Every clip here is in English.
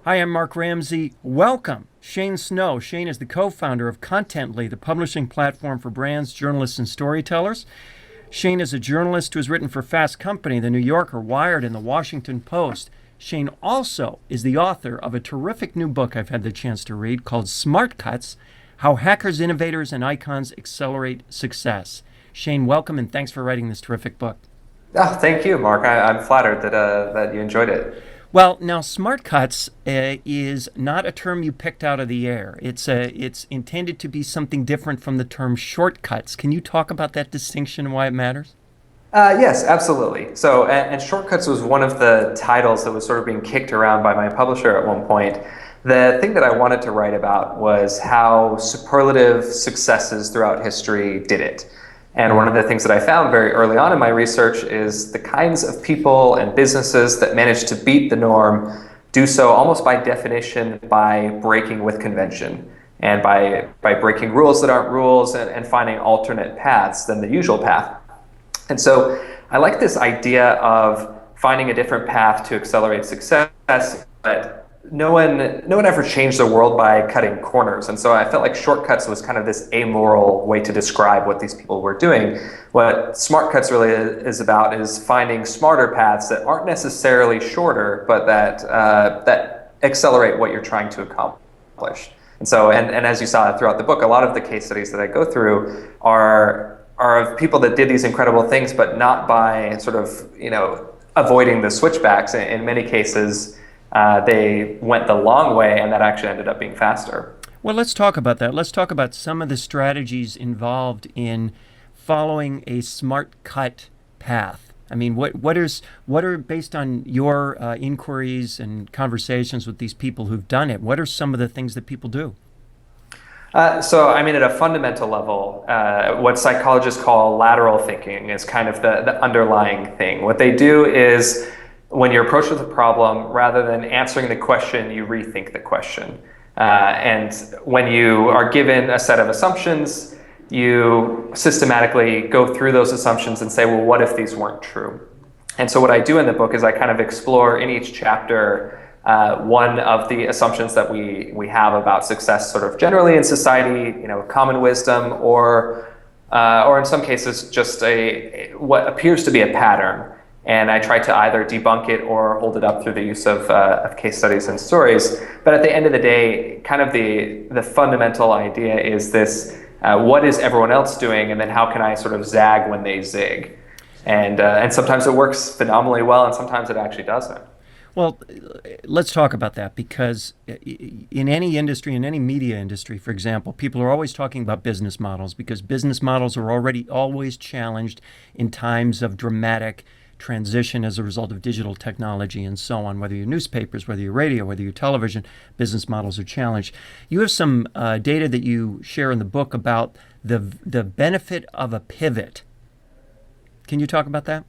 Hi, I'm Mark Ramsey. Welcome, Shane Snow. Shane is the co-founder of Contently, the publishing platform for brands, journalists, and storytellers. Shane is a journalist who has written for Fast Company, The New Yorker, Wired, and The Washington Post. Shane also is the author of a terrific new book I've had the chance to read called Smartcuts: How Hackers, Innovators, and Icons Accelerate Success. Shane, welcome, and thanks for writing this terrific book. Oh, thank you, Mark. I'm flattered that you enjoyed it. Well, now Smartcuts is not a term you picked out of the air. It's intended to be something different from the term shortcuts. Can you talk about that distinction and why it matters? Yes, absolutely. So, and Shortcuts was one of the titles that was sort of being kicked around by my publisher at one point. The thing that I wanted to write about was how superlative successes throughout history did it. And one of the things that I found very early on in my research is the kinds of people and businesses that manage to beat the norm do so almost by definition by breaking with convention and by breaking rules that aren't rules and finding alternate paths than the usual path. And so I like this idea of finding a different path to accelerate success, but no one ever changed the world by cutting corners. And so I felt like Shortcuts was kind of this amoral way to describe what these people were doing. What Smartcuts really is about is finding smarter paths that aren't necessarily shorter, but that accelerate what you're trying to accomplish. And so, and as you saw throughout the book, a lot of the case studies that I go through are of people that did these incredible things, but not by sort of, avoiding the switchbacks. In many cases, they went the long way, and that actually ended up being faster. Well, let's talk about that. Let's talk about some of the strategies involved in following a smart cut path. I mean, what are based on your inquiries and conversations with these people who've done it? What are some of the things that people do? So, I mean, at a fundamental level, what psychologists call lateral thinking is kind of the underlying thing. What they do is, when you're approached with a problem, rather than answering the question, you rethink the question. And when you are given a set of assumptions, you systematically go through those assumptions and say, well, what if these weren't true? And so what I do in the book is I kind of explore in each chapter one of the assumptions that we have about success sort of generally in society, common wisdom, or in some cases just what appears to be a pattern. And I try to either debunk it or hold it up through the use of case studies and stories. But at the end of the day, kind of the fundamental idea is this, what is everyone else doing? And then how can I sort of zag when they zig? And sometimes it works phenomenally well, and sometimes it actually doesn't. Well, let's talk about that, because in any industry, in any media industry, for example, people are always talking about business models, because business models are already always challenged in times of dramatic transition as a result of digital technology and so on. Whether you're newspapers, whether you're radio, whether you're television, business models are challenged. You have some data that you share in the book about the benefit of a pivot. Can you talk about that?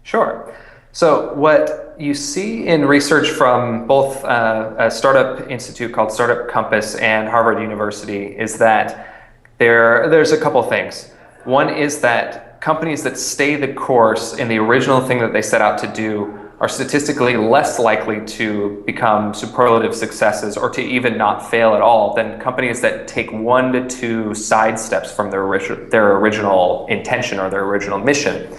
Sure. So what you see in research from both a startup institute called Startup Compass and Harvard University is that there's a couple things. One is that companies that stay the course in the original thing that they set out to do are statistically less likely to become superlative successes or to even not fail at all than companies that take 1 to 2 side steps from their original intention or their original mission.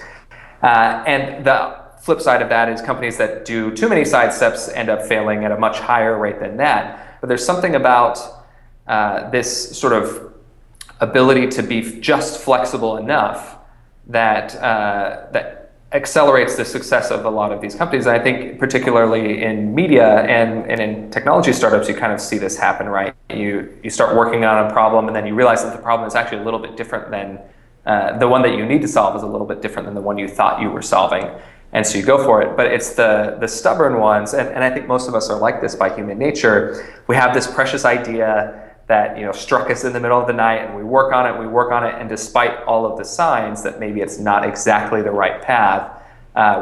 And the flip side of that is companies that do too many side steps end up failing at a much higher rate than that. But there's something about this sort of ability to be just flexible enough that accelerates the success of a lot of these companies. And I think particularly in media and in technology startups, you kind of see this happen, right? You start working on a problem, and then you realize that the problem is actually a little bit different than the one that you need to solve is a little bit different than the one you thought you were solving. And so you go for it. But it's the stubborn ones, and I think most of us are like this by human nature. We have this precious idea that struck us in the middle of the night, and we work on it, and despite all of the signs that maybe it's not exactly the right path,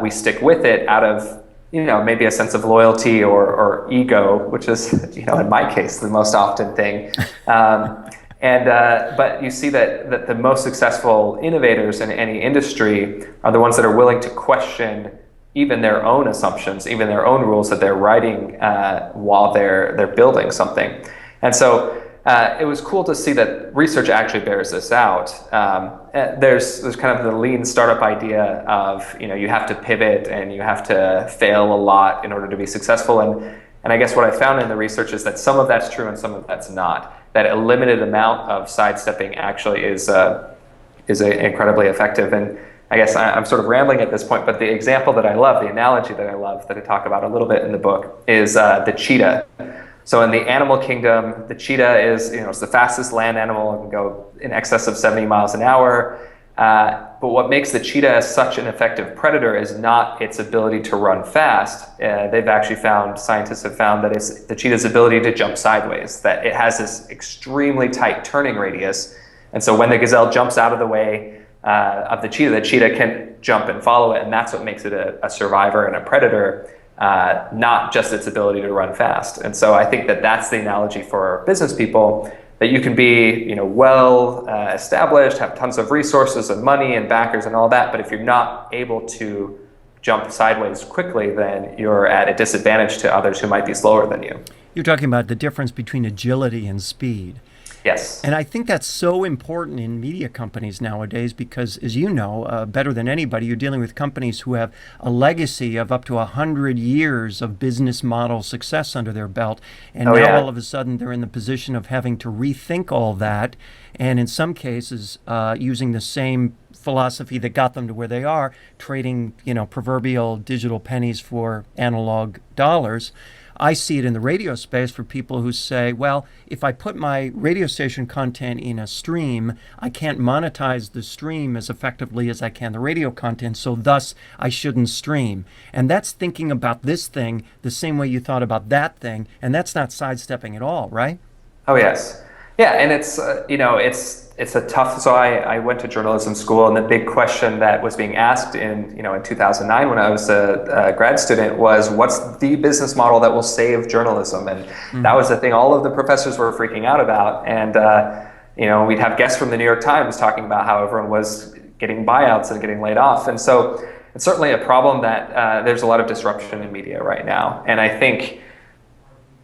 we stick with it out of maybe a sense of loyalty or ego, which is in my case the most often thing. But you see that the most successful innovators in any industry are the ones that are willing to question even their own assumptions, even their own rules that they're writing while they're building something. And so it was cool to see that research actually bears this out. There's kind of the lean startup idea of, you have to pivot and you have to fail a lot in order to be successful. And I guess what I found in the research is that some of that's true and some of that's not. That a limited amount of sidestepping actually is incredibly effective. And I guess I'm sort of rambling at this point, but the example that I love, the analogy that I love, that I talk about a little bit in the book, is the cheetah. So in the animal kingdom, the cheetah is, it's the fastest land animal. It can go in excess of 70 miles an hour. But what makes the cheetah such an effective predator is not its ability to run fast. Scientists have found that it's the cheetah's ability to jump sideways, that it has this extremely tight turning radius. And so when the gazelle jumps out of the way of the cheetah can jump and follow it. And that's what makes it a survivor and a predator, not just its ability to run fast. And so I think that that's the analogy for business people, that you can be, well established, have tons of resources and money and backers and all that, but if you're not able to jump sideways quickly, then you're at a disadvantage to others who might be slower than you. You're talking about the difference between agility and speed. Yes. And I think that's so important in media companies nowadays because, as you know, better than anybody, you're dealing with companies who have a legacy of up to 100 years of business model success under their belt. And all of a sudden, they're in the position of having to rethink all that. And in some cases, using the same philosophy that got them to where they are, trading, proverbial digital pennies for analog dollars. I see it in the radio space for people who say, well, if I put my radio station content in a stream, I can't monetize the stream as effectively as I can the radio content, so thus I shouldn't stream. And that's thinking about this thing the same way you thought about that thing, and that's not sidestepping at all, right? Oh, yes. Yeah, and it's a tough. So I went to journalism school, and the big question that was being asked in 2009 when I was a grad student was, what's the business model that will save journalism? And that was the thing all of the professors were freaking out about. And we'd have guests from the New York Times talking about how everyone was getting buyouts and getting laid off. And so it's certainly a problem that there's a lot of disruption in media right now. And I think,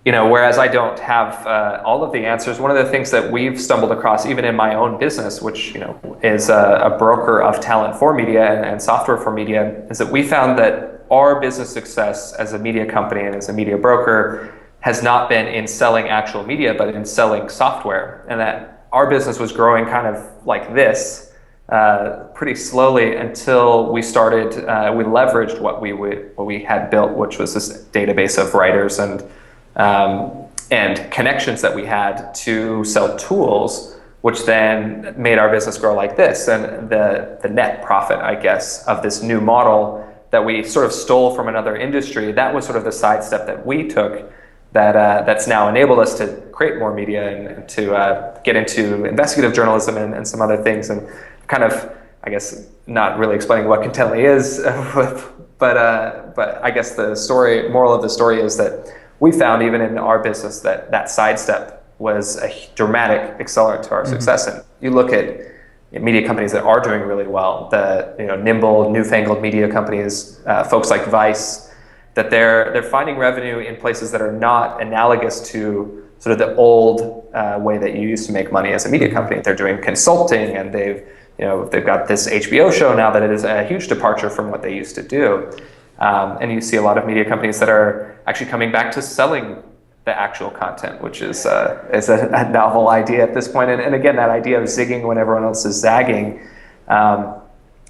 whereas I don't have all of the answers, one of the things that we've stumbled across, even in my own business, which is a broker of talent for media and software for media, is that we found that our business success as a media company and as a media broker has not been in selling actual media, but in selling software, and that our business was growing kind of like this pretty slowly until we started. We leveraged what we had built, which was this database of writers and connections that we had to sell tools, which then made our business grow like this. And the net profit, I guess, of this new model that we sort of stole from another industry, that was sort of the sidestep that we took that's now enabled us to create more media and to get into investigative journalism and some other things. And kind of, I guess, not really explaining what Contently is, but I guess the moral of the story is that we found even in our business that sidestep was a dramatic accelerant to our success. And you look at media companies that are doing really well, the nimble, newfangled media companies, folks like Vice, that they're finding revenue in places that are not analogous to sort of the old way that you used to make money as a media company. They're doing consulting, and they've got this HBO show now that it is a huge departure from what they used to do. And you see a lot of media companies that are actually coming back to selling the actual content, which is a novel idea at this point. And again, that idea of zigging when everyone else is zagging.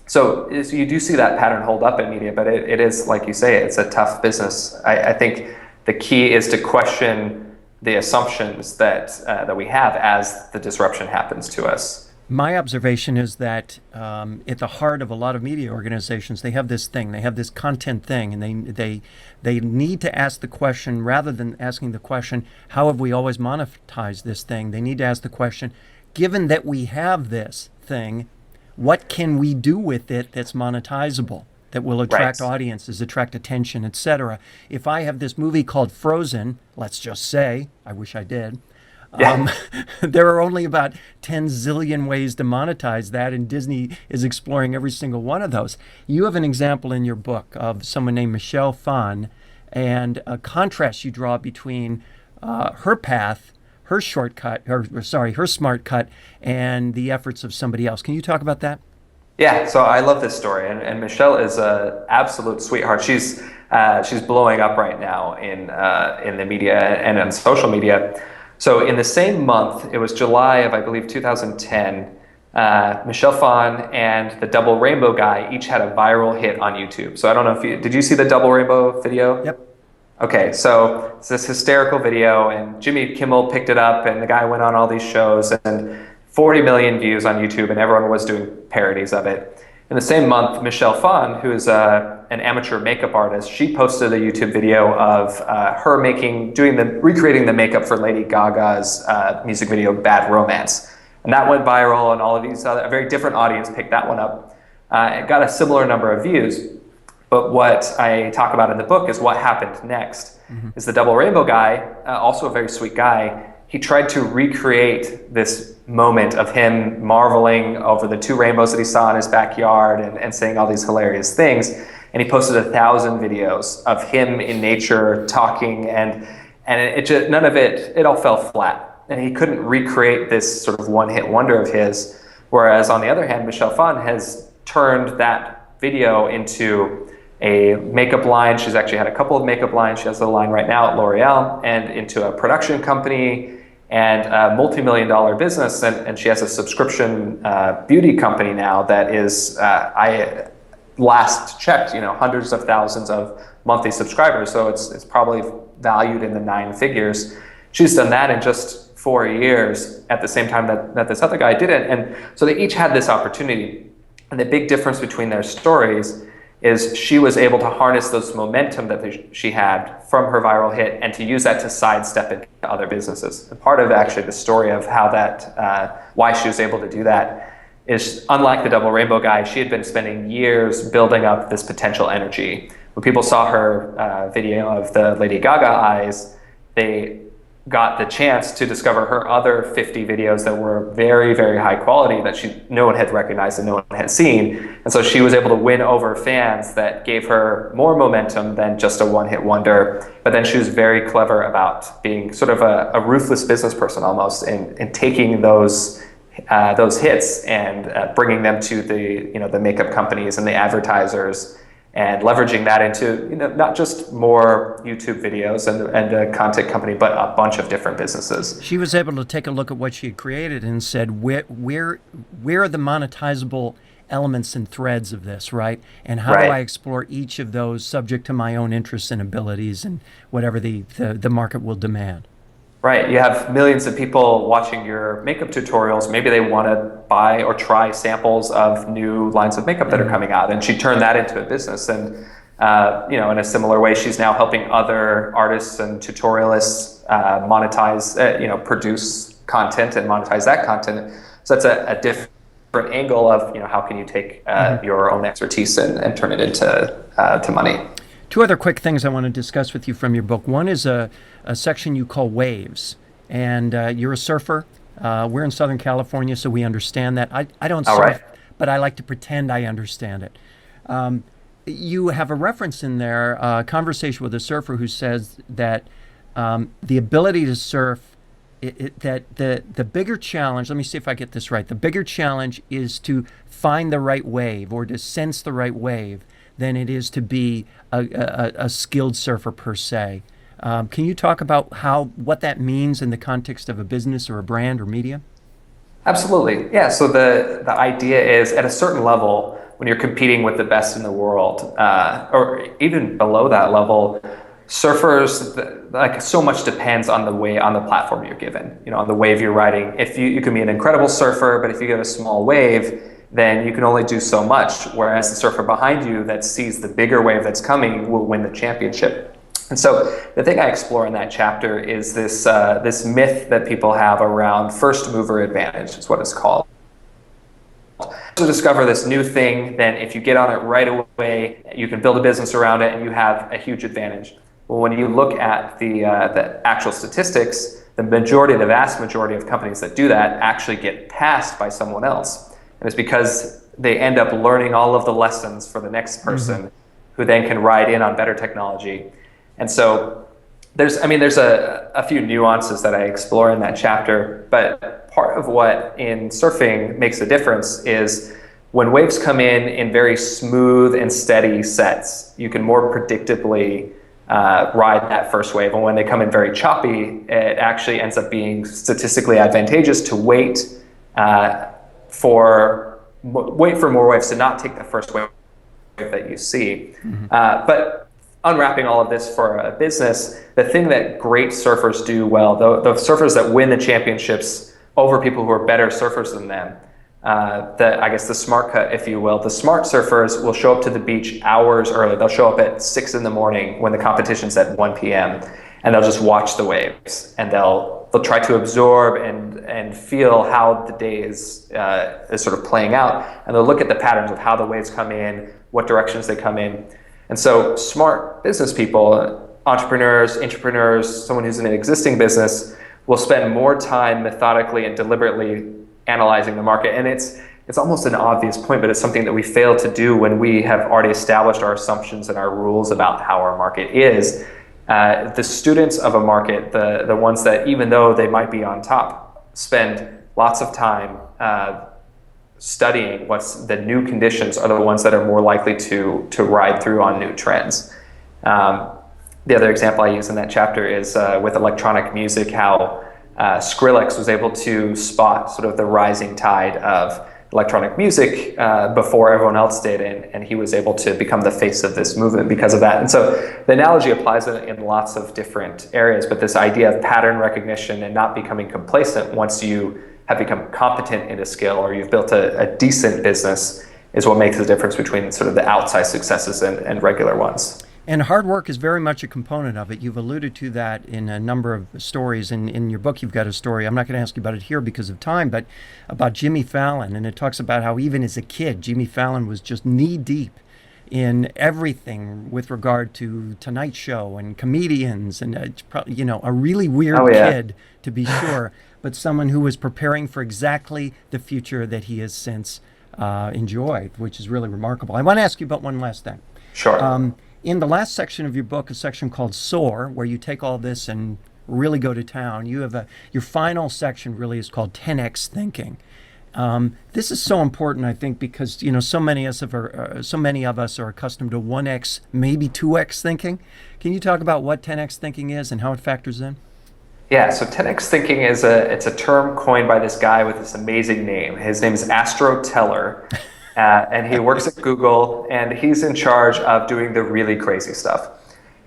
So you do see that pattern hold up in media, but it is, like you say, it's a tough business. I think the key is to question the assumptions that we have as the disruption happens to us. My observation is that at the heart of a lot of media organizations, they have this thing, they have this content thing, and they need to ask the question, rather than asking the question, how have we always monetized this thing? They need to ask the question, given that we have this thing, what can we do with it that's monetizable, that will attract audiences, attract attention, etc.? If I have this movie called Frozen, let's just say, I wish I did, Yeah. There are only about 10 zillion ways to monetize that, and Disney is exploring every single one of those. You have an example in your book of someone named Michelle Phan, and a contrast you draw between her path, her shortcut, or sorry, her smart cut, and the efforts of somebody else. Can you talk about that? Yeah, so I love this story, and Michelle is a absolute sweetheart. She's blowing up right now in the media and on social media. So in the same month, it was July of I believe 2010. Michelle Phan and the Double Rainbow guy each had a viral hit on YouTube. So I don't know if did you see the Double Rainbow video? Yep. Okay, so it's this hysterical video, and Jimmy Kimmel picked it up, and the guy went on all these shows, and 40 million views on YouTube, and everyone was doing parodies of it. In the same month, Michelle Phan, who is an amateur makeup artist, she posted a YouTube video of her recreating the makeup for Lady Gaga's music video "Bad Romance," and that went viral. And all of these a very different audience picked that one up. It got a similar number of views. But what I talk about in the book is what happened next. Is the Double Rainbow guy, also a very sweet guy, he tried to recreate this moment of him marveling over the two rainbows that he saw in his backyard and saying all these hilarious things. And he posted 1,000 videos of him in nature talking, and it just, none of it all fell flat. And he couldn't recreate this sort of one-hit wonder of his. Whereas on the other hand, Michelle Phan has turned that video into a makeup line. She's actually had a couple of makeup lines. She has a line right now at L'Oreal, and into a production company and a multi-million-dollar business. And she has a subscription beauty company now that is, I last checked, hundreds of thousands of monthly subscribers. So it's probably valued in the 9 figures. She's done that in just 4 years at the same time that this other guy did it. And so they each had this opportunity. And the big difference between their stories is she was able to harness those momentum that she had from her viral hit and to use that to sidestep into other businesses. And part of actually the story of how why she was able to do that is, unlike the Double Rainbow guy, she had been spending years building up this potential energy. When people saw her video of the Lady Gaga eyes, they got the chance to discover her other 50 videos that were very, very high quality that no one had recognized and no one had seen. And so she was able to win over fans that gave her more momentum than just a one-hit wonder. But then she was very clever about being sort of a ruthless business person almost, in taking those hits and bringing them to the makeup companies and the advertisers, and leveraging that into not just more YouTube videos and a content company, but a bunch of different businesses. She was able to take a look at what she had created and said, where are the monetizable elements and threads of this, right? And how do I explore each of those subject to my own interests and abilities and whatever the market will demand? Right. You have millions of people watching your makeup tutorials. Maybe they want to buy or try samples of new lines of makeup that are coming out. And she turned that into a business. And, in a similar way, she's now helping other artists and tutorialists monetize, produce content and monetize that content. So that's a different angle of, how can you take your own expertise and turn it into to money. Two other quick things I want to discuss with you from your book. One is a section you call Waves, and you're a surfer. We're in Southern California, so we understand that. I don't surf, but I like to pretend I understand it. You have a reference in there, a conversation with a surfer who says that the ability to surf, that the bigger challenge, let me see if I get this right, the bigger challenge is to find the right wave or to sense the right wave than it is to be a skilled surfer per se. Can you talk about what that means in the context of a business or a brand or media? Absolutely. Yeah. So the idea is, at a certain level, when you're competing with the best in the world, or even below that level, surfers, like, so much depends on the platform you're given, on the wave you're riding. If you can be an incredible surfer, but if you get a small wave, then you can only do so much, whereas the surfer behind you that sees the bigger wave that's coming will win the championship. And so the thing I explore in that chapter is this myth that people have around first mover advantage, is what it's called. To discover this new thing, then if you get on it right away, you can build a business around it and you have a huge advantage. Well, when you look at the actual statistics, the vast majority of companies that do that actually get passed by someone else. And it's because they end up learning all of the lessons for the next person who then can ride in on better technology. And so there's a few nuances that I explore in that chapter, but part of what in surfing makes a difference is when waves come in very smooth and steady sets, you can more predictably ride that first wave. And when they come in very choppy, it actually ends up being statistically advantageous to wait for more waves, to not take the first wave that you see. But unwrapping all of this for a business, the thing that great surfers do well, the surfers that win the championships over people who are better surfers than them, I guess the smart cut, if you will, the smart surfers will show up to the beach hours early. They'll show up at 6 in.the morning when the competition's at 1 p.m. and they'll just watch the waves, and they'll try to absorb and feel how the day is sort of playing out, and they'll look at the patterns of how the waves come in, what directions they come in. And so smart business people, entrepreneurs, intrapreneurs, someone who's in an existing business will spend more time methodically and deliberately analyzing the market. And it's almost an obvious point, but it's something that we fail to do when we have already established our assumptions and our rules about how our market is. The students of a market, the ones that, even though they might be on top, spend lots of time studying what's the new conditions, are the ones that are more likely to ride through on new trends. The other example I use in that chapter is with electronic music, how Skrillex was able to spot sort of the rising tide of electronic music before everyone else did, and he was able to become the face of this movement because of that. And so the analogy applies in lots of different areas, but this idea of pattern recognition and not becoming complacent once you have become competent in a skill or you've built a decent business is what makes the difference between sort of the outsized successes and regular ones. And hard work is very much a component of it. You've alluded to that in a number of stories. In your book, you've got a story. I'm not going to ask you about it here because of time, but about Jimmy Fallon. And it talks about how even as a kid, Jimmy Fallon was just knee deep in everything with regard to Tonight Show and comedians and, a really weird kid, to be sure, but someone who was preparing for exactly the future that he has since enjoyed, which is really remarkable. I want to ask you about one last thing. Sure. In the last section of your book, a section called Soar, where you take all this and really go to town, you have your final section really is called 10x thinking. This is so important, I think, because so many of us are accustomed to 1x, maybe 2x thinking. Can you talk about what 10x thinking is and how it factors in? Yeah, so 10x thinking it's a term coined by this guy with this amazing name. His name is Astro Teller. And he works at Google, and he's in charge of doing the really crazy stuff.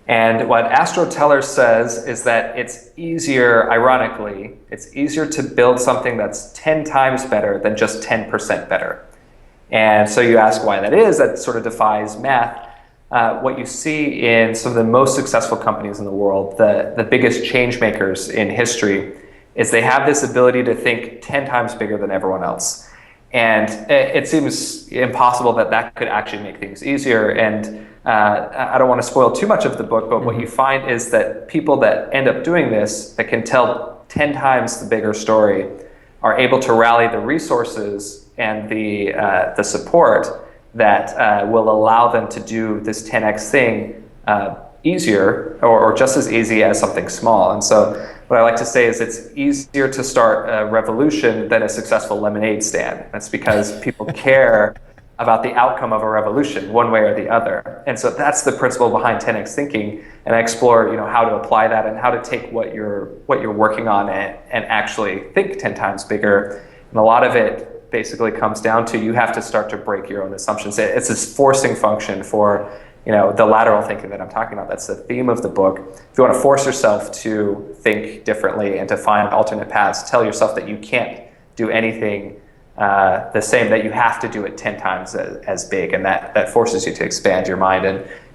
And what Astro Teller says is that it's easier, ironically, it's easier to build something that's 10 times better than just 10% better. And so you ask why that is. That sort of defies math. What you see in some of the most successful companies in the world, the biggest change makers in history, is they have this ability to think 10 times bigger than everyone else. And it seems impossible that could actually make things easier. And I don't want to spoil too much of the book, but what you find is that people that end up doing this, that can tell 10 times the bigger story, are able to rally the resources and the support that will allow them to do this 10x thing easier or just as easy as something small. And so what I like to say is it's easier to start a revolution than a successful lemonade stand. That's because people care about the outcome of a revolution one way or the other. And so that's the principle behind 10x thinking. And I explore, how to apply that and how to take what you're working on and actually think 10 times bigger. And a lot of it basically comes down to you have to start to break your own assumptions. It's this forcing function for the lateral thinking that I'm talking about. That's the theme of the book. If you want to force yourself to think differently and to find alternate paths, tell yourself that you can't do anything the same, that you have to do it 10 times as big, and that forces you to expand your mind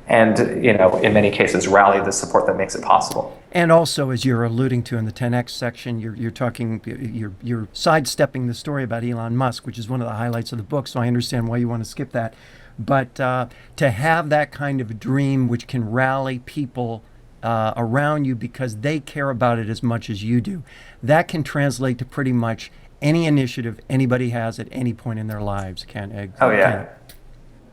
and in many cases rally the support that makes it possible. And also, as you're alluding to in the 10x section, you're sidestepping the story about Elon Musk, which is one of the highlights of the book, so I understand why you want to skip that. But to have that kind of dream which can rally people around you because they care about it as much as you do. That can translate to pretty much any initiative anybody has at any point in their lives. Oh yeah.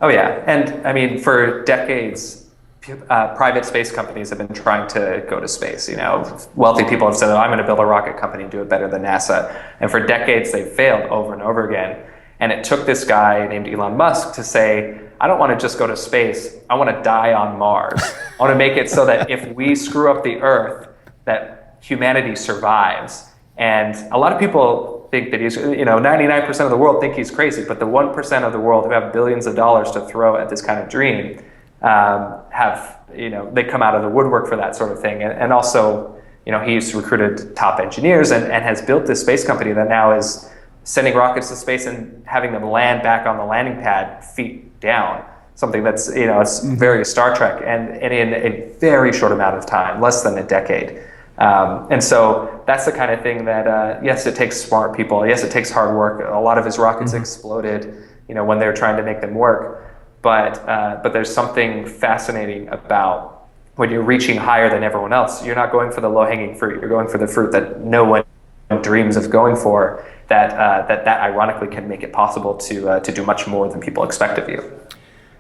Oh yeah. And I mean, for decades, private space companies have been trying to go to space. You know, wealthy people have said, "Oh, I'm going to build a rocket company and do it better than NASA." And for decades, they've failed over and over again. And it took this guy named Elon Musk to say, "I don't want to just go to space. I want to die on Mars. I want to make it so that if we screw up the Earth, that humanity survives." And a lot of people think that he's, 99% of the world think he's crazy, but the 1% of the world who have billions of dollars to throw at this kind of dream they come out of the woodwork for that sort of thing. And also, he's recruited top engineers and has built this space company that now is sending rockets to space and having them land back on the landing pad feet down. Something that's, it's very Star Trek, and in a very short amount of time, less than a decade. And so that's the kind of thing that, yes, it takes smart people. Yes, it takes hard work. A lot of his rockets exploded, when they were trying to make them work. But there's something fascinating about when you're reaching higher than everyone else. You're not going for the low-hanging fruit. You're going for the fruit that no one dreams of going for. That ironically can make it possible to do much more than people expect of you.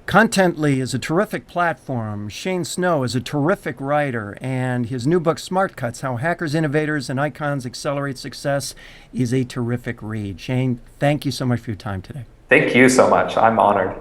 Contently is a terrific platform. Shane Snow is a terrific writer, and his new book, Smartcuts: How Hackers, Innovators, and Icons Accelerate Success, is a terrific read. Shane, thank you so much for your time today. Thank you so much. I'm honored.